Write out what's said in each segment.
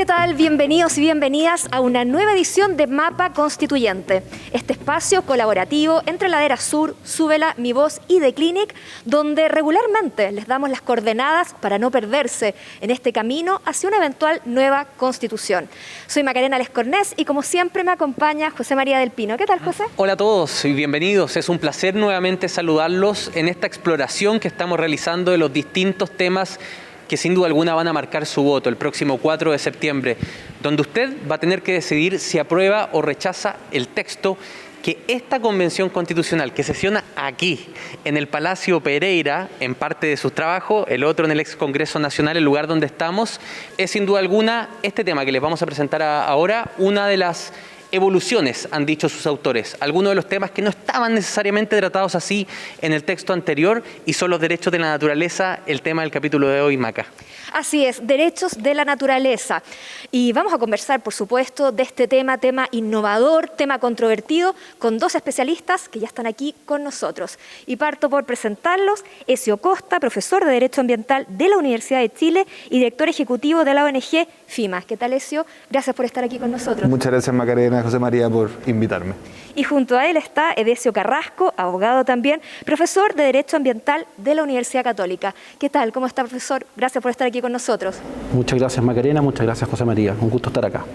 tal? Bienvenidos y bienvenidas a una nueva edición de Mapa Constituyente, este espacio colaborativo entre Ladera Sur, Súbela, Mi Voz y The Clinic, donde regularmente les damos las coordenadas para no perderse en este camino hacia una eventual nueva constitución. Soy Macarena Lescornés y como siempre me acompaña José María del Pino. ¿Qué tal, José? Hola a todos y bienvenidos. Es un placer nuevamente saludarlos en esta exploración que estamos realizando de los distintos temas que sin duda alguna van a marcar su voto el próximo 4 de septiembre, donde usted va a tener que decidir si aprueba o rechaza el texto que esta Convención Constitucional, que sesiona aquí, en el Palacio Pereira, en parte de sus trabajos, el otro en el ex Congreso Nacional, el lugar donde estamos, es sin duda alguna este tema que les vamos a presentar ahora, una de las evoluciones, han dicho sus autores, algunos de los temas que no estaban necesariamente tratados así en el texto anterior, y son los derechos de la naturaleza, el tema del capítulo de hoy, Maca. Así es, derechos de la naturaleza. Y vamos a conversar, por supuesto, de este tema innovador, tema controvertido, con dos especialistas que ya están aquí con nosotros. Y parto por presentarlos: Ezio Costa, profesor de Derecho Ambiental de la Universidad de Chile y director ejecutivo de la ONG FIMA. ¿Qué tal, Ezio? Gracias por estar aquí con nosotros. Muchas gracias, Macarena, José María, por invitarme. Y junto a él está Edesio Carrasco, abogado también, profesor de Derecho Ambiental de la Universidad Católica. ¿Qué tal? ¿Cómo está, profesor? Gracias por estar aquí con nosotros. Muchas gracias, Macarena, muchas gracias, José María. Un gusto estar acá.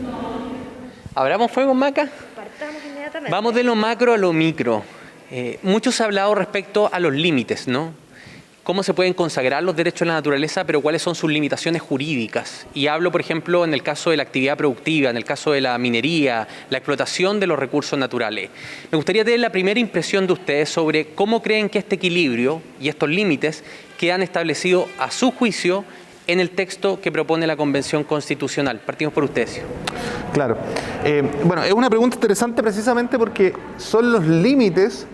¿Abramos fuego, Maca? Partamos inmediatamente. Vamos de lo macro a lo micro. Mucho se ha hablado respecto a los límites, ¿no? Cómo se pueden consagrar los derechos de la naturaleza, pero cuáles son sus limitaciones jurídicas. Y hablo, por ejemplo, en el caso de la actividad productiva, en el caso de la minería, la explotación de los recursos naturales. Me gustaría tener la primera impresión de ustedes sobre cómo creen que este equilibrio y estos límites quedan establecidos a su juicio en el texto que propone la Convención Constitucional. Partimos por ustedes. Claro. Bueno, es una pregunta interesante precisamente porque son los límites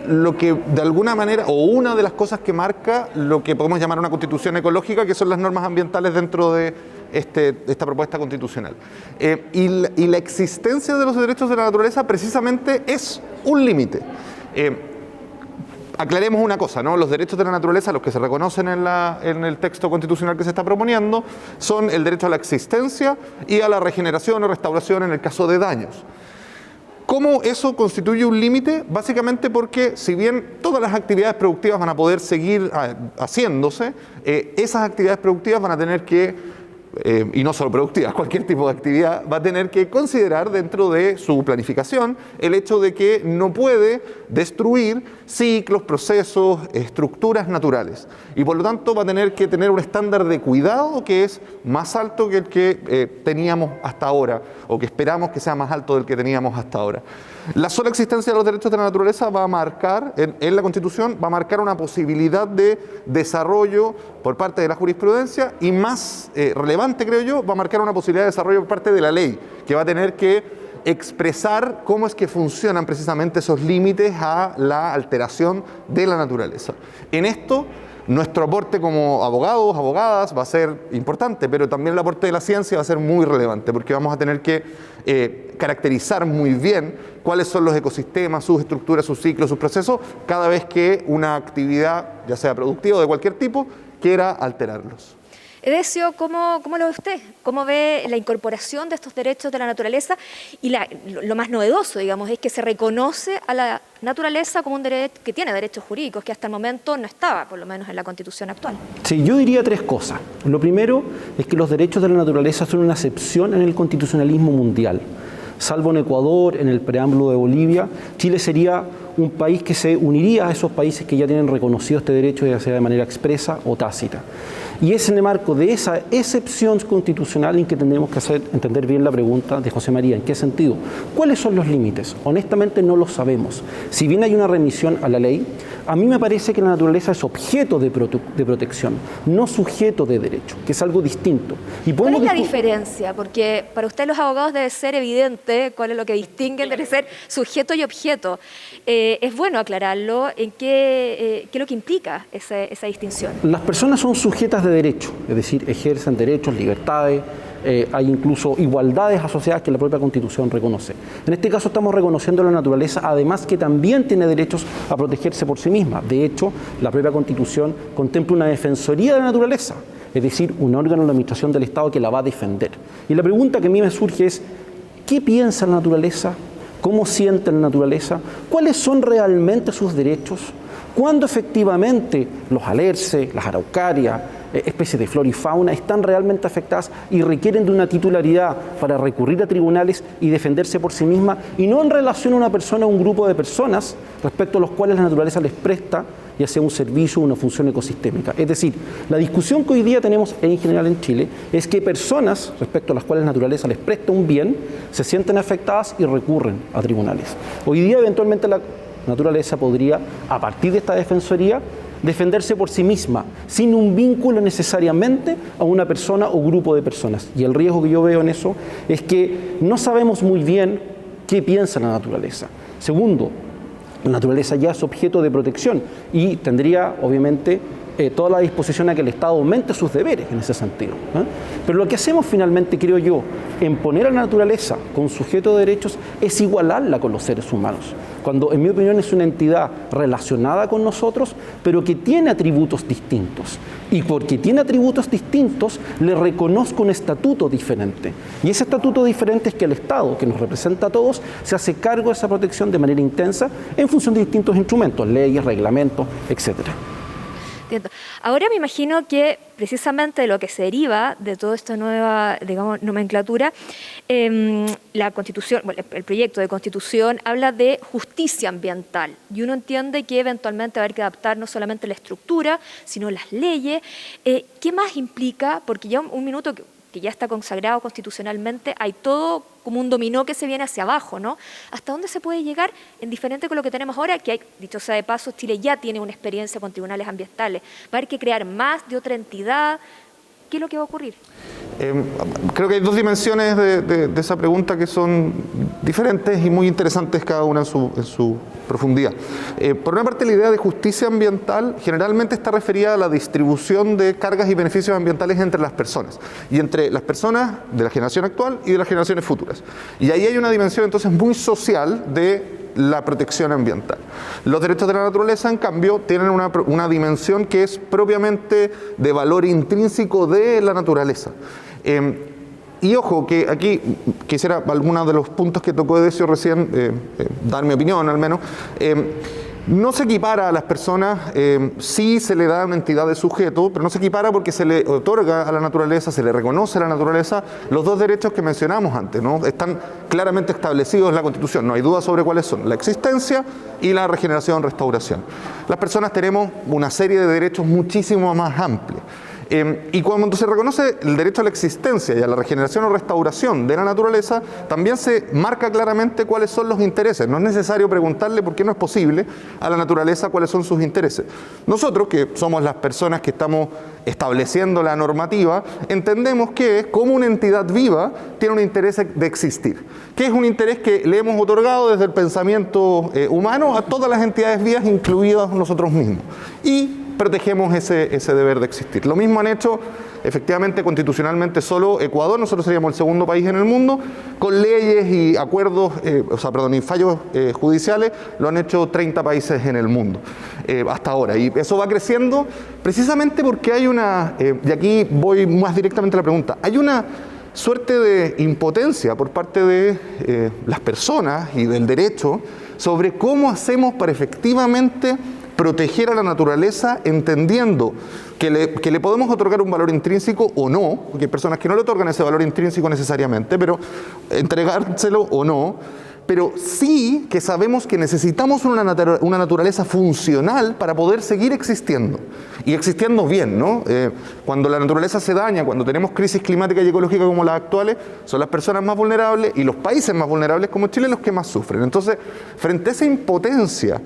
lo que de alguna manera, o una de las cosas que marca lo que podemos llamar una constitución ecológica, que son las normas ambientales dentro de esta propuesta constitucional. Y la existencia de los derechos de la naturaleza precisamente es un límite. Aclaremos una cosa, ¿no? Los derechos de la naturaleza, los que se reconocen en el texto constitucional que se está proponiendo, son el derecho a la existencia y a la regeneración o restauración en el caso de daños. ¿Cómo eso constituye un límite? Básicamente porque si bien todas las actividades productivas van a poder seguir haciéndose, esas actividades productivas van a tener que, y no solo productivas, cualquier tipo de actividad, va a tener que considerar dentro de su planificación el hecho de que no puede destruir ciclos, procesos, estructuras naturales. Y por lo tanto va a tener que tener un estándar de cuidado que es más alto que el que teníamos hasta ahora, o que esperamos que sea más alto del que teníamos hasta ahora. La sola existencia de los derechos de la naturaleza va a marcar, en la Constitución, va a marcar una posibilidad de desarrollo por parte de la jurisprudencia y más relevante, creo yo, va a marcar una posibilidad de desarrollo por parte de la ley, que va a tener que expresar cómo es que funcionan precisamente esos límites a la alteración de la naturaleza. En esto, nuestro aporte como abogados, abogadas, va a ser importante, pero también el aporte de la ciencia va a ser muy relevante, porque vamos a tener que caracterizar muy bien cuáles son los ecosistemas, sus estructuras, sus ciclos, sus procesos, cada vez que una actividad, ya sea productiva o de cualquier tipo, quiera alterarlos. Edesio, ¿cómo lo ve usted? ¿Cómo ve la incorporación de estos derechos de la naturaleza? Y lo más novedoso, digamos, es que se reconoce a la naturaleza como un derecho que tiene derechos jurídicos, que hasta el momento no estaba, por lo menos en la Constitución actual. Sí, yo diría tres cosas. Lo primero es que los derechos de la naturaleza son una excepción en el constitucionalismo mundial. Salvo en Ecuador, en el preámbulo de Bolivia, Chile sería un país que se uniría a esos países que ya tienen reconocido este derecho, ya sea de manera expresa o tácita. Y es en el marco de esa excepción constitucional en que tendremos que entender bien la pregunta de José María. ¿En qué sentido? ¿Cuáles son los límites? Honestamente no lo sabemos. Si bien hay una remisión a la ley, a mí me parece que la naturaleza es objeto de protección, no sujeto de derecho, que es algo distinto. ¿Cuál es la diferencia? Porque para usted los abogados debe ser evidente cuál es lo que distingue entre ser sujeto y objeto. Es bueno aclararlo en qué es lo que implica esa distinción. Las personas son sujetas de derecho, es decir, ejercen derechos, libertades, hay incluso igualdades asociadas que la propia Constitución reconoce. En este caso estamos reconociendo a la naturaleza, además que también tiene derechos a protegerse por sí misma. De hecho, la propia Constitución contempla una defensoría de la naturaleza, es decir, un órgano de la administración del Estado que la va a defender. Y la pregunta que a mí me surge es, ¿qué piensa la naturaleza? ¿Cómo siente la naturaleza? ¿Cuáles son realmente sus derechos? ¿Cuándo efectivamente los alerces, las araucarias, especies de flora y fauna están realmente afectadas y requieren de una titularidad para recurrir a tribunales y defenderse por sí misma, y no en relación a una persona o un grupo de personas respecto a los cuales la naturaleza les presta ya sea un servicio o una función ecosistémica? Es decir, la discusión que hoy día tenemos en general en Chile es que personas respecto a las cuales la naturaleza les presta un bien se sienten afectadas y recurren a tribunales. Hoy día eventualmente la naturaleza podría, a partir de esta defensoría, defenderse por sí misma, sin un vínculo necesariamente a una persona o grupo de personas. Y el riesgo que yo veo en eso es que no sabemos muy bien qué piensa la naturaleza. Segundo, la naturaleza ya es objeto de protección y tendría, obviamente, toda la disposición a que el Estado aumente sus deberes en ese sentido. Pero lo que hacemos finalmente, creo yo, en poner a la naturaleza con sujeto de derechos es igualarla con los seres humanos, cuando en mi opinión es una entidad relacionada con nosotros, pero que tiene atributos distintos. Y porque tiene atributos distintos, le reconozco un estatuto diferente. Y ese estatuto diferente es que el Estado, que nos representa a todos, se hace cargo de esa protección de manera intensa en función de distintos instrumentos, leyes, reglamentos, etcétera. Ahora me imagino que precisamente lo que se deriva de toda esta nueva, digamos, nomenclatura, la Constitución, bueno, el proyecto de Constitución habla de justicia ambiental y uno entiende que eventualmente va a haber que adaptar no solamente la estructura, sino las leyes. ¿Qué más implica? Porque ya un minuto que ya está consagrado constitucionalmente, hay todo como un dominó que se viene hacia abajo, ¿no? ¿Hasta dónde se puede llegar en diferente con lo que tenemos ahora? Que hay, dicho sea de paso, Chile ya tiene una experiencia con tribunales ambientales. ¿Va a haber que crear más de otra entidad? ¿Qué es lo que va a ocurrir? Creo que hay dos dimensiones de esa pregunta que son diferentes y muy interesantes cada una en su profundidad. Por una parte, la idea de justicia ambiental generalmente está referida a la distribución de cargas y beneficios ambientales entre las personas, y entre las personas de la generación actual y de las generaciones futuras. Y ahí hay una dimensión entonces muy social de la protección ambiental. Los derechos de la naturaleza, en cambio, tienen una dimensión que es propiamente de valor intrínseco de la naturaleza. Y ojo, que aquí quisiera algunos de los puntos que tocó Decio recién, dar mi opinión al menos. No se equipara a las personas, sí se le da una entidad de sujeto, pero no se equipara porque se le otorga a la naturaleza, se le reconoce a la naturaleza los dos derechos que mencionamos antes, ¿no? Están claramente establecidos en la Constitución, no hay duda sobre cuáles son: la existencia y la regeneración, restauración. Las personas tenemos una serie de derechos muchísimo más amplios. Y cuando se reconoce el derecho a la existencia y a la regeneración o restauración de la naturaleza, también se marca claramente cuáles son los intereses. No es necesario preguntarle por qué no es posible a la naturaleza cuáles son sus intereses. Nosotros, que somos las personas que estamos estableciendo la normativa, entendemos que como una entidad viva tiene un interés de existir, que es un interés que le hemos otorgado desde el pensamiento humano a todas las entidades vivas, incluidas nosotros mismos. Y protegemos ese deber de existir. Lo mismo han hecho efectivamente constitucionalmente solo Ecuador. Nosotros seríamos el segundo país en el mundo. Con leyes y acuerdos, y fallos judiciales, lo han hecho 30 países en el mundo hasta ahora. Y eso va creciendo precisamente porque hay y aquí voy más directamente a la pregunta, hay una suerte de impotencia por parte de las personas y del derecho sobre cómo hacemos para efectivamente proteger a la naturaleza, entendiendo que le podemos otorgar un valor intrínseco o no, porque hay personas que no le otorgan ese valor intrínseco necesariamente, pero entregárselo o no, pero sí que sabemos que necesitamos una naturaleza funcional para poder seguir existiendo, y existiendo bien, ¿no? Cuando la naturaleza se daña, cuando tenemos crisis climática y ecológica como las actuales, son las personas más vulnerables y los países más vulnerables como Chile los que más sufren. Entonces, frente a esa impotencia,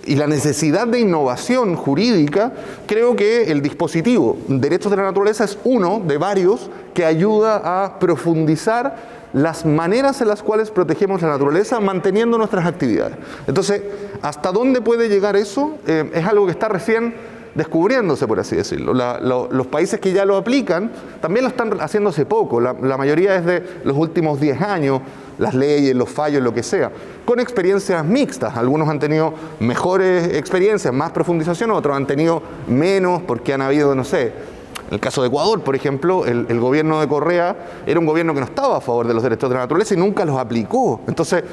y la necesidad de innovación jurídica, creo que el dispositivo Derechos de la Naturaleza es uno de varios que ayuda a profundizar las maneras en las cuales protegemos la naturaleza manteniendo nuestras actividades. Entonces, ¿hasta dónde puede llegar eso? Es algo que está recién descubriéndose, por así decirlo. Los países que ya lo aplican también lo están haciendo hace poco. La mayoría es de los últimos 10 años, las leyes, los fallos, lo que sea, con experiencias mixtas. Algunos han tenido mejores experiencias, más profundización, otros han tenido menos porque han habido, no sé, En el caso de Ecuador, por ejemplo, el gobierno de Correa era un gobierno que no estaba a favor de los derechos de la naturaleza y nunca los aplicó. Entonces,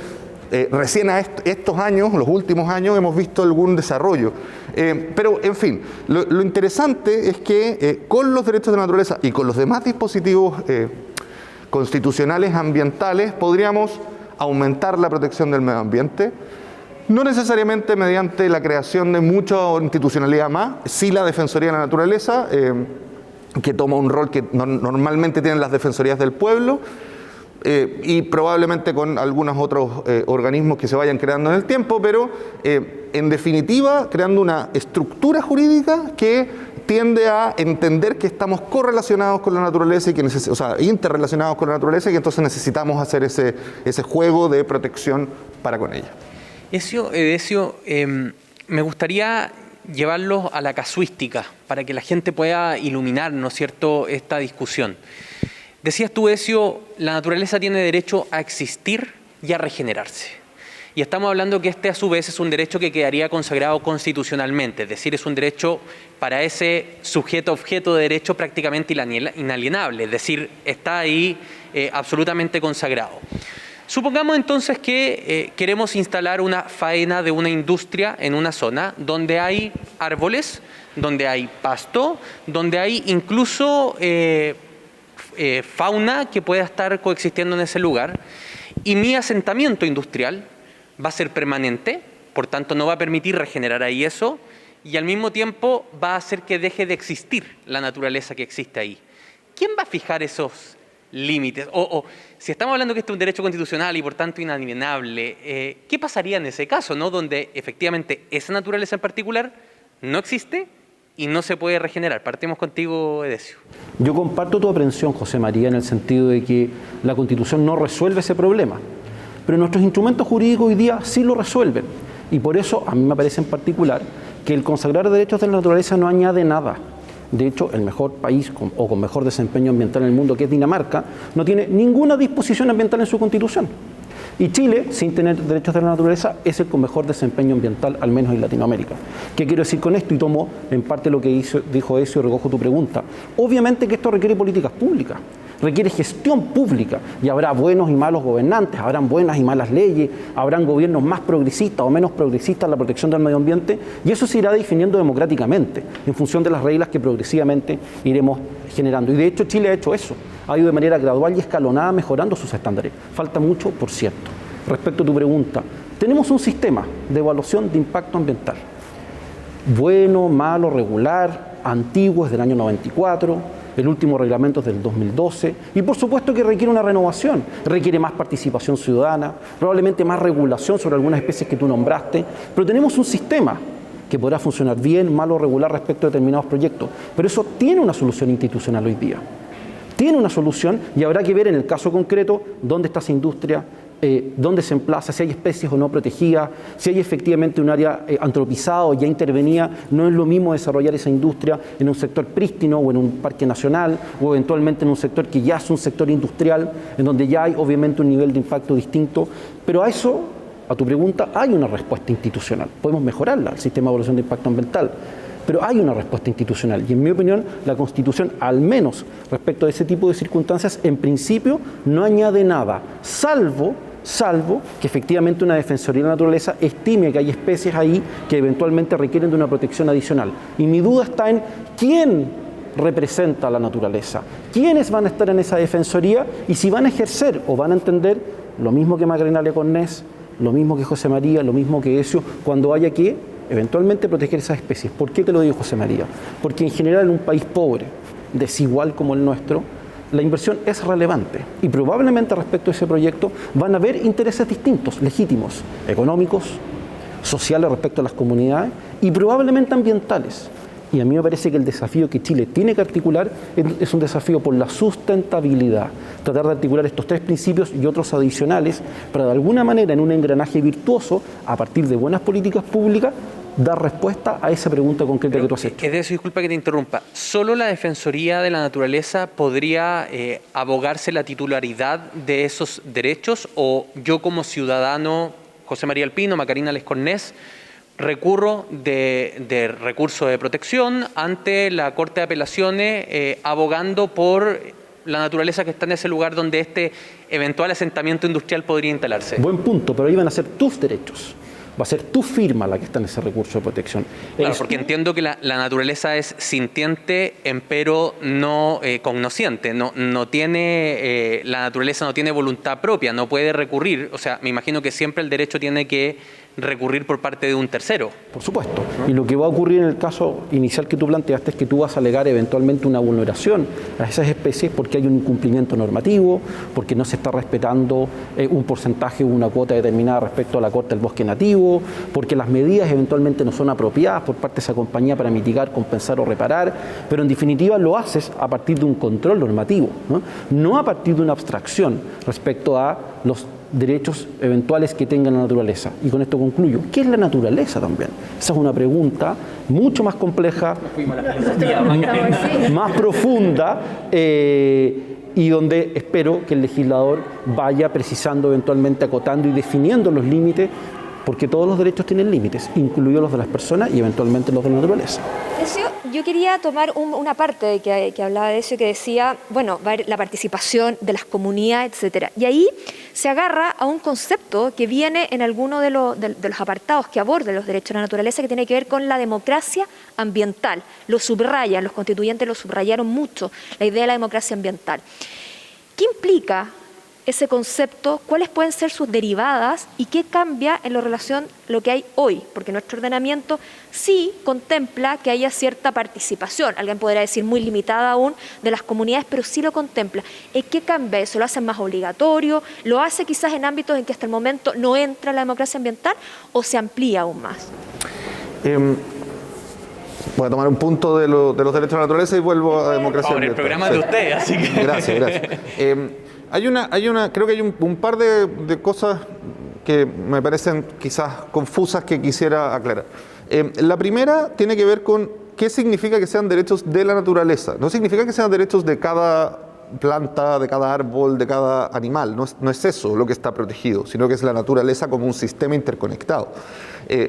recién a estos años, los últimos años, hemos visto algún desarrollo. Pero, en fin, lo interesante es que con los derechos de la naturaleza y con los demás dispositivos constitucionales ambientales podríamos aumentar la protección del medio ambiente, no necesariamente mediante la creación de mucha institucionalidad más, sí la Defensoría de la Naturaleza, que toma un rol que normalmente tienen las defensorías del pueblo, y probablemente con algunos otros organismos que se vayan creando en el tiempo, pero en definitiva creando una estructura jurídica que tiende a entender que estamos correlacionados con la naturaleza y que interrelacionados con la naturaleza y que entonces necesitamos hacer ese juego de protección para con ella. Edesio, me gustaría llevarlos a la casuística para que la gente pueda iluminar, ¿no es cierto?, esta discusión. Decías tú, Edesio, la naturaleza tiene derecho a existir y a regenerarse. Y estamos hablando que este a su vez es un derecho que quedaría consagrado constitucionalmente, es decir, es un derecho para ese sujeto-objeto de derecho prácticamente inalienable, es decir, está ahí absolutamente consagrado. Supongamos entonces que queremos instalar una faena de una industria en una zona donde hay árboles, donde hay pasto, donde hay incluso fauna que pueda estar coexistiendo en ese lugar, y mi asentamiento industrial va a ser permanente, por tanto no va a permitir regenerar ahí eso, y al mismo tiempo va a hacer que deje de existir la naturaleza que existe ahí. ¿Quién va a fijar esos límites? O si estamos hablando que este es un derecho constitucional y por tanto inalienable, ¿qué pasaría en ese caso, ¿no?, donde efectivamente esa naturaleza en particular no existe y no se puede regenerar? Partemos contigo, Edesio. Yo comparto tu aprehensión, José María, en el sentido de que la Constitución no resuelve ese problema, pero nuestros instrumentos jurídicos hoy día sí lo resuelven, y por eso a mí me parece en particular que el consagrar derechos de la naturaleza no añade nada. De hecho, el mejor país con mejor desempeño ambiental en el mundo, que es Dinamarca, no tiene ninguna disposición ambiental en su Constitución. Y Chile, sin tener derechos de la naturaleza, es el con mejor desempeño ambiental, al menos en Latinoamérica. ¿Qué quiero decir con esto? Y tomo en parte lo que dijo Ezio y recojo tu pregunta. Obviamente que esto requiere políticas públicas, requiere gestión pública, y habrá buenos y malos gobernantes, habrán buenas y malas leyes, habrán gobiernos más progresistas o menos progresistas en la protección del medio ambiente, y eso se irá definiendo democráticamente, en función de las reglas que progresivamente iremos generando. Y de hecho Chile ha hecho eso, ha ido de manera gradual y escalonada mejorando sus estándares. Falta mucho, por cierto. Respecto a tu pregunta, tenemos un sistema de evaluación de impacto ambiental. Bueno, malo, regular, antiguo, es del año 94, el último reglamento es del 2012, y por supuesto que requiere una renovación, requiere más participación ciudadana, probablemente más regulación sobre algunas especies que tú nombraste, pero tenemos un sistema que podrá funcionar bien, mal o regular respecto a determinados proyectos, pero eso tiene una solución institucional hoy día. Tiene una solución y habrá que ver en el caso concreto dónde está esa industria, dónde se emplaza, si hay especies o no protegidas, si hay efectivamente un área antropizada o ya intervenida. No es lo mismo desarrollar esa industria en un sector prístino o en un parque nacional o eventualmente en un sector que ya es un sector industrial, en donde ya hay obviamente un nivel de impacto distinto. Pero a eso, a tu pregunta, hay una respuesta institucional. Podemos mejorarla, el sistema de evaluación de impacto ambiental, pero hay una respuesta institucional, y en mi opinión la Constitución, al menos respecto a ese tipo de circunstancias, en principio no añade nada, salvo que efectivamente una Defensoría de la Naturaleza estime que hay especies ahí que eventualmente requieren de una protección adicional. Y mi duda está en quién representa a la naturaleza, quiénes van a estar en esa Defensoría y si van a ejercer o van a entender lo mismo que Macarena Leconés, lo mismo que José María, lo mismo que Ezio, cuando haya que eventualmente proteger esas especies. ¿Por qué te lo digo, José María? Porque en general en un país pobre, desigual como el nuestro, la inversión es relevante y probablemente respecto a ese proyecto van a haber intereses distintos, legítimos, económicos, sociales respecto a las comunidades y probablemente ambientales. Y a mí me parece que el desafío que Chile tiene que articular es un desafío por la sustentabilidad, tratar de articular estos tres principios y otros adicionales para de alguna manera en un engranaje virtuoso, a partir de buenas políticas públicas, dar respuesta a esa pregunta concreta que tú has hecho. Es de eso, disculpa que te interrumpa. ¿Solo la Defensoría de la Naturaleza podría abogarse la titularidad de esos derechos, o yo como ciudadano, José María Alpino, Macarena Leconés, recurro de recurso de protección ante la Corte de Apelaciones, abogando por la naturaleza que está en ese lugar donde este eventual asentamiento industrial podría instalarse. Buen punto, pero ahí van a ser tus derechos. Va a ser tu firma la que está en ese recurso de protección. Claro, porque entiendo que la naturaleza es sintiente, empero no cognosciente. No tiene, la naturaleza no tiene voluntad propia, no puede recurrir. O sea, me imagino que siempre el derecho tiene que recurrir por parte de un tercero. Por supuesto. Y lo que va a ocurrir en el caso inicial que tú planteaste es que tú vas a alegar eventualmente una vulneración a esas especies porque hay un incumplimiento normativo, porque no se está respetando un porcentaje o una cuota determinada respecto a la corta del bosque nativo, porque las medidas eventualmente no son apropiadas por parte de esa compañía para mitigar, compensar o reparar, pero en definitiva lo haces a partir de un control normativo, no a partir de una abstracción respecto a los derechos eventuales que tenga la naturaleza. Y con esto concluyo. ¿Qué es la naturaleza también? Esa es una pregunta mucho más compleja, más profunda, y donde espero que el legislador vaya precisando, eventualmente acotando y definiendo los límites, porque todos los derechos tienen límites, incluidos los de las personas y eventualmente los de la naturaleza. Eso, yo quería tomar una parte que hablaba de eso y que decía, bueno, va a haber la participación de las comunidades, etcétera. Y ahí se agarra a un concepto que viene en alguno de los apartados que aborda los derechos de la naturaleza, que tiene que ver con la democracia ambiental. Lo subrayan, los constituyentes lo subrayaron mucho, la idea de la democracia ambiental. ¿Qué implica ese concepto? ¿Cuáles pueden ser sus derivadas? ¿Y qué cambia en la relación lo que hay hoy? Porque nuestro ordenamiento sí contempla que haya cierta participación, alguien podrá decir muy limitada aún, de las comunidades, pero sí lo contempla. ¿Qué cambia eso? ¿Lo hace más obligatorio? ¿Lo hace quizás en ámbitos en que hasta el momento no entra la democracia ambiental o se amplía aún más? Voy a tomar un punto de los derechos de la naturaleza y vuelvo a democracia ambiental. El programa de usted, así que... Gracias. Creo que hay un par de cosas que me parecen quizás confusas que quisiera aclarar. La primera tiene que ver con qué significa que sean derechos de la naturaleza. No significa que sean derechos de cada planta, de cada árbol, de cada animal. No es eso lo que está protegido, sino que es la naturaleza como un sistema interconectado.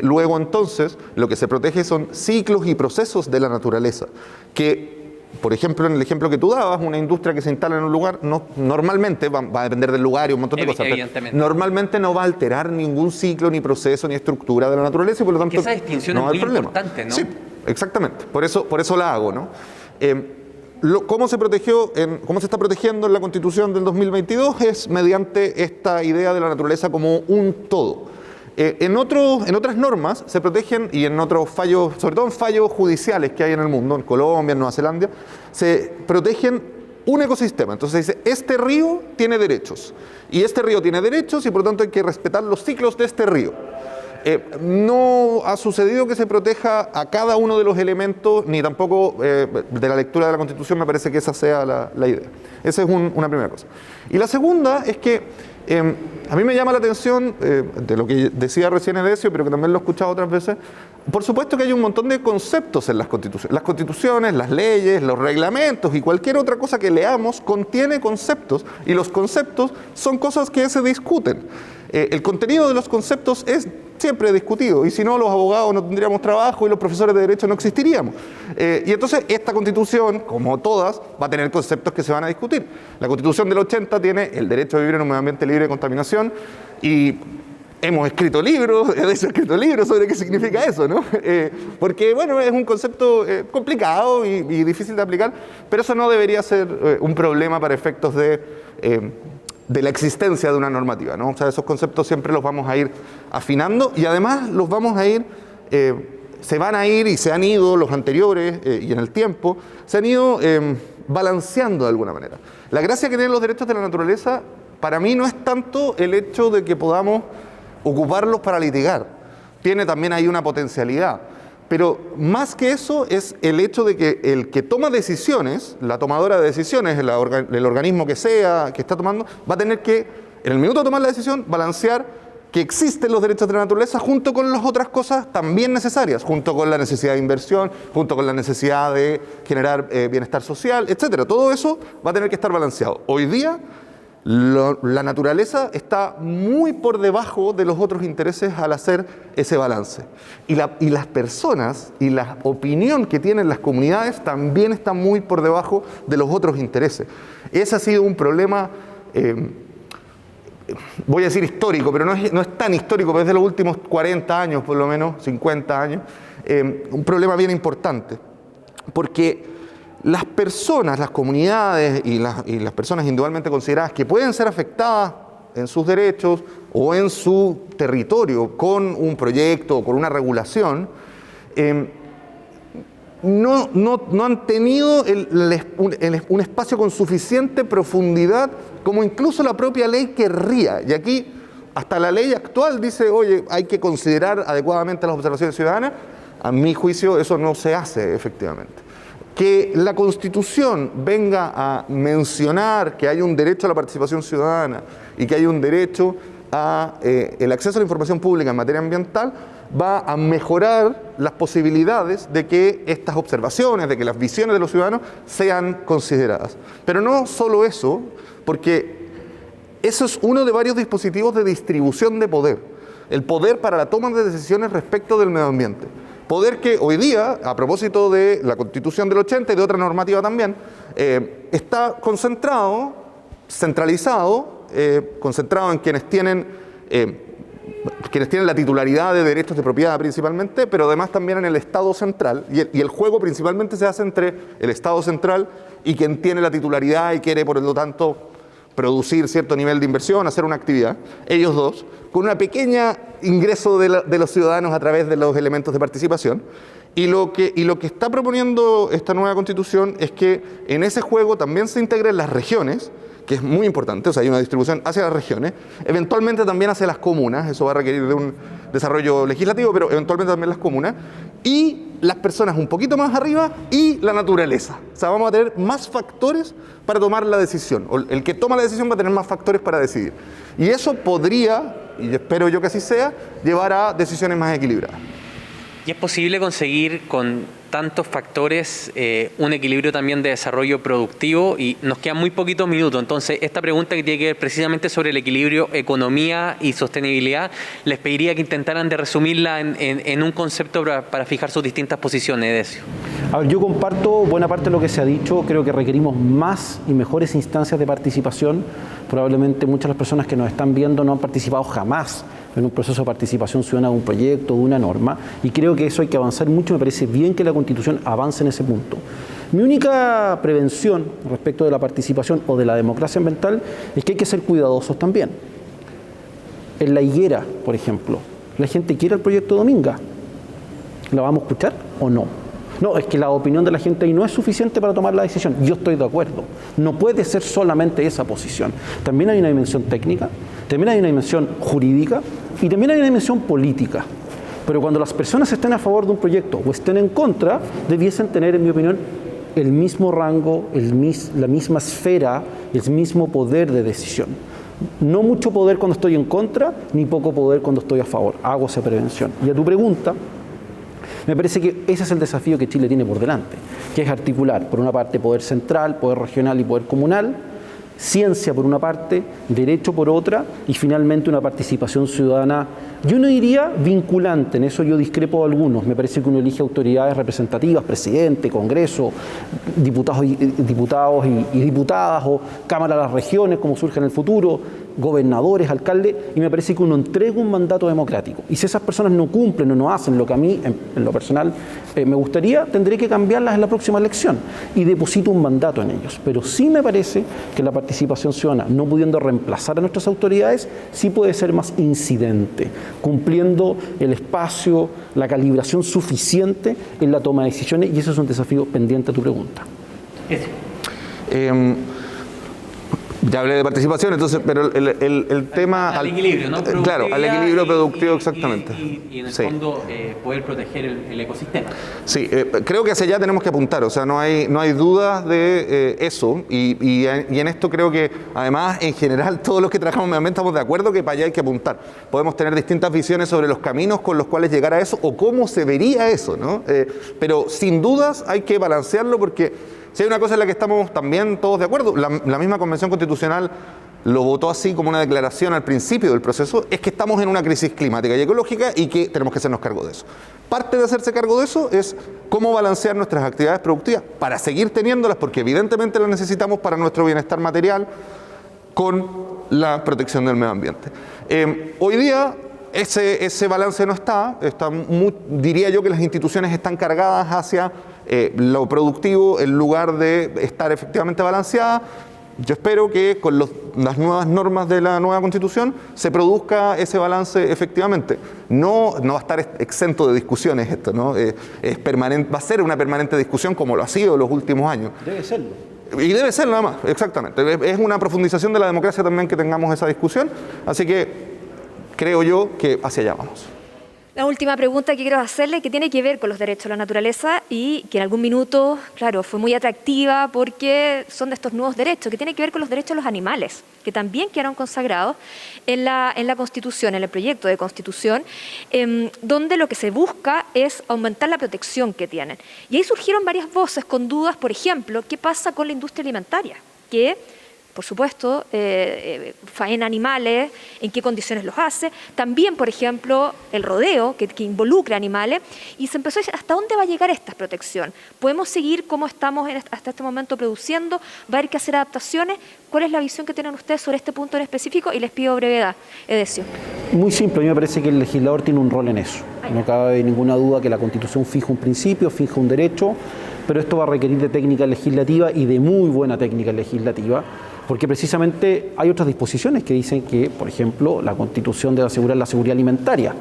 Luego entonces lo que se protege son ciclos y procesos de la naturaleza que, por ejemplo, en el ejemplo que tú dabas, una industria que se instala en un lugar, normalmente va a depender del lugar y un montón de cosas, pero normalmente no va a alterar ningún ciclo, ni proceso, ni estructura de la naturaleza y por lo tanto esa distinción no es muy problema. Importante, ¿no? Sí, exactamente. Por eso la hago, ¿no? ¿Cómo se está protegiendo en la Constitución del 2022? Es mediante esta idea de la naturaleza como un todo. En otras normas se protegen, y en otros fallos, sobre todo en fallos judiciales que hay en el mundo, en Colombia, en Nueva Zelanda, se protegen un ecosistema. Entonces se dice, este río tiene derechos, y este río tiene derechos, y por lo tanto hay que respetar los ciclos de este río. No ha sucedido que se proteja a cada uno de los elementos, ni tampoco de la lectura de la Constitución me parece que esa sea la idea. Esa es una primera cosa. Y la segunda es que a mí me llama la atención, de lo que decía recién Edesio, pero que también lo he escuchado otras veces, por supuesto que hay un montón de conceptos en las constituciones. Las constituciones, las leyes, los reglamentos y cualquier otra cosa que leamos contiene conceptos, y los conceptos son cosas que se discuten. El contenido de los conceptos es siempre discutido, y si no, los abogados no tendríamos trabajo y los profesores de derecho no existiríamos. Y entonces esta Constitución, como todas, va a tener conceptos que se van a discutir. La Constitución del 80 tiene el derecho a vivir en un medio ambiente libre de contaminación, y hemos escrito libros, sobre qué significa eso, ¿no? Porque, bueno, es un concepto complicado y difícil de aplicar, pero eso no debería ser un problema para efectos de la existencia de una normativa, ¿no? O sea, esos conceptos siempre los vamos a ir afinando, y además los vamos a ir, se van a ir y se han ido los anteriores y en el tiempo, se han ido balanceando de alguna manera. La gracia que tienen los derechos de la naturaleza, para mí, no es tanto el hecho de que podamos ocuparlos para litigar. Tiene también ahí una potencialidad. Pero más que eso es el hecho de que el que toma decisiones, la tomadora de decisiones, el organismo que sea, que está tomando, va a tener que, en el minuto de tomar la decisión, balancear que existen los derechos de la naturaleza junto con las otras cosas también necesarias, junto con la necesidad de inversión, junto con la necesidad de generar bienestar social, etcétera. Todo eso va a tener que estar balanceado. Hoy día, La naturaleza está muy por debajo de los otros intereses al hacer ese balance. Y las personas y la opinión que tienen las comunidades también está muy por debajo de los otros intereses. Ese ha sido un problema, voy a decir histórico, pero no es tan histórico, pero es de los últimos 40 años, por lo menos, 50 años, un problema bien importante. Porque las personas, las comunidades y las personas individualmente consideradas que pueden ser afectadas en sus derechos o en su territorio con un proyecto o con una regulación, no han tenido un espacio con suficiente profundidad como incluso la propia ley querría. Y aquí hasta la ley actual dice, oye, hay que considerar adecuadamente las observaciones ciudadanas. A mi juicio eso no se hace efectivamente. Que la Constitución venga a mencionar que hay un derecho a la participación ciudadana y que hay un derecho a el acceso a la información pública en materia ambiental, va a mejorar las posibilidades de que estas observaciones, de que las visiones de los ciudadanos sean consideradas. Pero no solo eso, porque eso es uno de varios dispositivos de distribución de poder. El poder para la toma de decisiones respecto del medio ambiente. Poder que hoy día, a propósito de la Constitución del 80 y de otra normativa también, está concentrado, centralizado, concentrado en quienes tienen la titularidad de derechos de propiedad principalmente, pero además también en el Estado central. Y el juego principalmente se hace entre el Estado central y quien tiene la titularidad y quiere, por lo tanto, producir cierto nivel de inversión, hacer una actividad, ellos dos, con una pequeña ingreso de los ciudadanos a través de los elementos de participación. Y lo que está proponiendo esta nueva Constitución es que en ese juego también se integren las regiones, que es muy importante, o sea, hay una distribución hacia las regiones, eventualmente también hacia las comunas, eso va a requerir de un desarrollo legislativo, pero eventualmente también las comunas, y las personas un poquito más arriba y la naturaleza. O sea, vamos a tener más factores para tomar la decisión, o el que toma la decisión va a tener más factores para decidir. Y eso podría, y espero yo que así sea, llevar a decisiones más equilibradas. ¿Y es posible conseguir con tantos factores un equilibrio también de desarrollo productivo? Y nos quedan muy poquitos minutos, entonces esta pregunta que tiene que ver precisamente sobre el equilibrio economía y sostenibilidad, les pediría que intentaran de resumirla en un concepto para fijar sus distintas posiciones, Decio. A ver, yo comparto buena parte de lo que se ha dicho, creo que requerimos más y mejores instancias de participación. Probablemente muchas de las personas que nos están viendo no han participado jamás en un proceso de participación ciudadana de un proyecto, de una norma, y creo que eso hay que avanzar mucho. Me parece bien que la Constitución avance en ese punto. Mi única prevención respecto de la participación o de la democracia ambiental es que hay que ser cuidadosos también. En La Higuera, por ejemplo, la gente quiere el proyecto Dominga. ¿La vamos a escuchar o no? No, es que la opinión de la gente ahí no es suficiente para tomar la decisión. Yo estoy de acuerdo. No puede ser solamente esa posición. También hay una dimensión técnica, también hay una dimensión jurídica y también hay una dimensión política. Pero cuando las personas estén a favor de un proyecto o estén en contra, debiesen tener, en mi opinión, el mismo rango, la misma esfera, el mismo poder de decisión. No mucho poder cuando estoy en contra, ni poco poder cuando estoy a favor. Hago esa prevención. Y a tu pregunta, me parece que ese es el desafío que Chile tiene por delante, que es articular, por una parte, poder central, poder regional y poder comunal, ciencia por una parte, derecho por otra, y finalmente una participación ciudadana, yo no diría vinculante, en eso yo discrepo de algunos. Me parece que uno elige autoridades representativas, presidente, congreso, diputados y diputadas, o Cámara de las Regiones, como surge en el futuro, gobernadores, alcaldes, y me parece que uno entrega un mandato democrático. Y si esas personas no cumplen o no hacen lo que a mí, en lo personal, me gustaría, tendré que cambiarlas en la próxima elección y deposito un mandato en ellos. Pero sí me parece que la participación ciudadana, no pudiendo reemplazar a nuestras autoridades, sí puede ser más incidente, cumpliendo el espacio, la calibración suficiente en la toma de decisiones, y eso es un desafío pendiente a tu pregunta. Ya hablé de participación, entonces, pero el tema... Al equilibrio, ¿no? Claro, al equilibrio productivo, exactamente. Y en el fondo poder proteger el ecosistema. Sí, creo que hacia allá tenemos que apuntar, o sea, no hay dudas de eso, y en esto creo que, además, en general, todos los que trabajamos en medio ambiente estamos de acuerdo que para allá hay que apuntar. Podemos tener distintas visiones sobre los caminos con los cuales llegar a eso, o cómo se vería eso, ¿no? Pero sin dudas hay que balancearlo, porque si hay una cosa en la que estamos también todos de acuerdo, la misma Convención Constitucional lo votó así como una declaración al principio del proceso, es que estamos en una crisis climática y ecológica y que tenemos que hacernos cargo de eso. Parte de hacerse cargo de eso es cómo balancear nuestras actividades productivas para seguir teniéndolas, porque evidentemente las necesitamos para nuestro bienestar material, con la protección del medio ambiente. Hoy día ese balance no está diría yo que las instituciones están cargadas hacia lo productivo en lugar de estar efectivamente balanceadas. Yo espero que con las nuevas normas de la nueva Constitución se produzca ese balance efectivamente. No va a estar exento de discusiones esto, ¿no? Es permanente, va a ser una permanente discusión como lo ha sido en los últimos años. Debe serlo. Y debe ser nada más, exactamente. Es una profundización de la democracia también que tengamos esa discusión, así que creo yo que hacia allá vamos. La última pregunta que quiero hacerle, que tiene que ver con los derechos de la naturaleza y que en algún minuto, claro, fue muy atractiva porque son de estos nuevos derechos, que tiene que ver con los derechos de los animales, que también quedaron consagrados en la Constitución, en el proyecto de Constitución, donde lo que se busca es aumentar la protección que tienen. Y ahí surgieron varias voces con dudas, por ejemplo, ¿qué pasa con la industria alimentaria? Que por supuesto, faena animales, en qué condiciones los hace. También, por ejemplo, el rodeo, que involucra animales. Y se empezó a decir, ¿hasta dónde va a llegar esta protección? ¿Podemos seguir como estamos hasta este momento produciendo? ¿Va a haber que hacer adaptaciones? ¿Cuál es la visión que tienen ustedes sobre este punto en específico? Y les pido brevedad, Edesio. Muy simple, a mí me parece que el legislador tiene un rol en eso. No cabe ninguna duda que la Constitución fija un principio, fija un derecho, pero esto va a requerir de técnica legislativa y de muy buena técnica legislativa, porque precisamente hay otras disposiciones que dicen que, por ejemplo, la Constitución debe asegurar la seguridad alimentaria.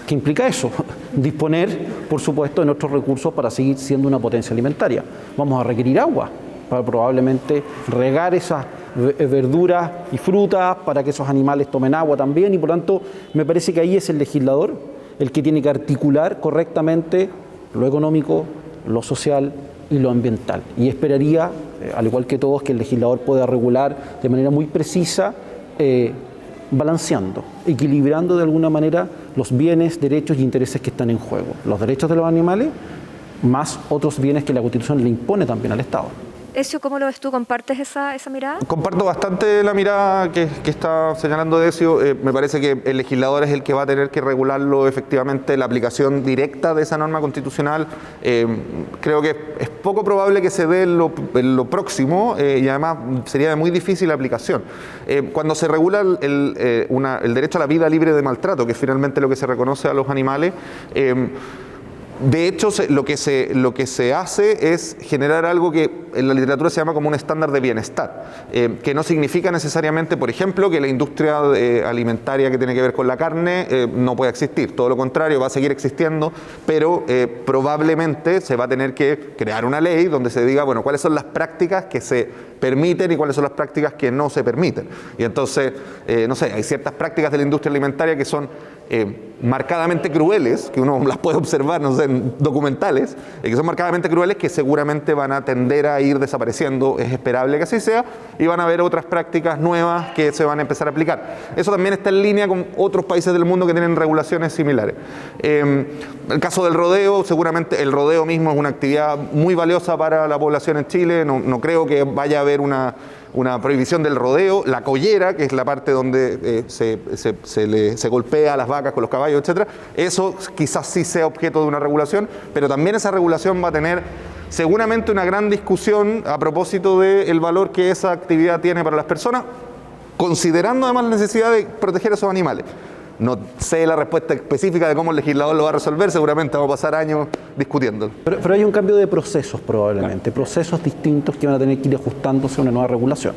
¿Qué implica eso? Disponer, por supuesto, de nuestros recursos para seguir siendo una potencia alimentaria. Vamos a requerir agua para probablemente regar esas verduras y frutas, para que esos animales tomen agua también, y por tanto me parece que ahí es el legislador el que tiene que articular correctamente lo económico, lo social y lo ambiental. Y esperaría, al igual que todos, que el legislador pueda regular de manera muy precisa, balanceando, equilibrando de alguna manera los bienes, derechos y intereses que están en juego. Los derechos de los animales, más otros bienes que la Constitución le impone también al Estado. Ezio, ¿cómo lo ves tú? ¿Compartes esa mirada? Comparto bastante la mirada que está señalando Ezio. Me parece que el legislador es el que va a tener que regularlo efectivamente, la aplicación directa de esa norma constitucional. Creo que es poco probable que se dé en lo próximo y además sería de muy difícil aplicación. Cuando se regula el derecho a la vida libre de maltrato, que es finalmente lo que se reconoce a los animales, de hecho, lo que se hace es generar algo que en la literatura se llama como un estándar de bienestar, que no significa necesariamente, por ejemplo, que la industria alimentaria que tiene que ver con la carne no pueda existir. Todo lo contrario, va a seguir existiendo, pero probablemente se va a tener que crear una ley donde se diga, bueno, cuáles son las prácticas que se permiten y cuáles son las prácticas que no se permiten. Y entonces, no sé, hay ciertas prácticas de la industria alimentaria que son marcadamente crueles, que uno las puede observar, no sé, en documentales, que son marcadamente crueles, que seguramente van a tender a ir desapareciendo, es esperable que así sea, y van a haber otras prácticas nuevas que se van a empezar a aplicar. Eso también está en línea con otros países del mundo que tienen regulaciones similares. El caso del rodeo, seguramente el rodeo mismo es una actividad muy valiosa para la población en Chile, no creo que vaya a haber una prohibición del rodeo, la collera, que es la parte donde se golpea a las vacas con los caballos, etcétera. Eso quizás sí sea objeto de una regulación, pero también esa regulación va a tener seguramente una gran discusión a propósito del valor que esa actividad tiene para las personas, considerando además la necesidad de proteger a esos animales. No sé la respuesta específica de cómo el legislador lo va a resolver, seguramente vamos a pasar años discutiendo. Pero hay un cambio de procesos probablemente, procesos distintos que van a tener que ir ajustándose a una nueva regulación.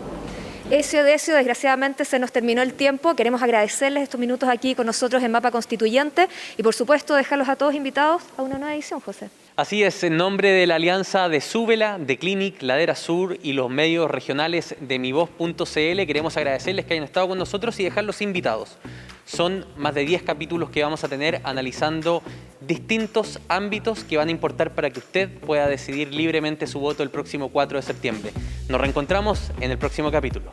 Ezio, desgraciadamente se nos terminó el tiempo. Queremos agradecerles estos minutos aquí con nosotros en Mapa Constituyente y por supuesto dejarlos a todos invitados a una nueva edición, José. Así es, en nombre de la alianza de Súbela, de Clinic, Ladera Sur y los medios regionales de mivoz.cl, queremos agradecerles que hayan estado con nosotros y dejarlos invitados. Son más de 10 capítulos que vamos a tener analizando distintos ámbitos que van a importar para que usted pueda decidir libremente su voto el próximo 4 de septiembre. Nos reencontramos en el próximo capítulo.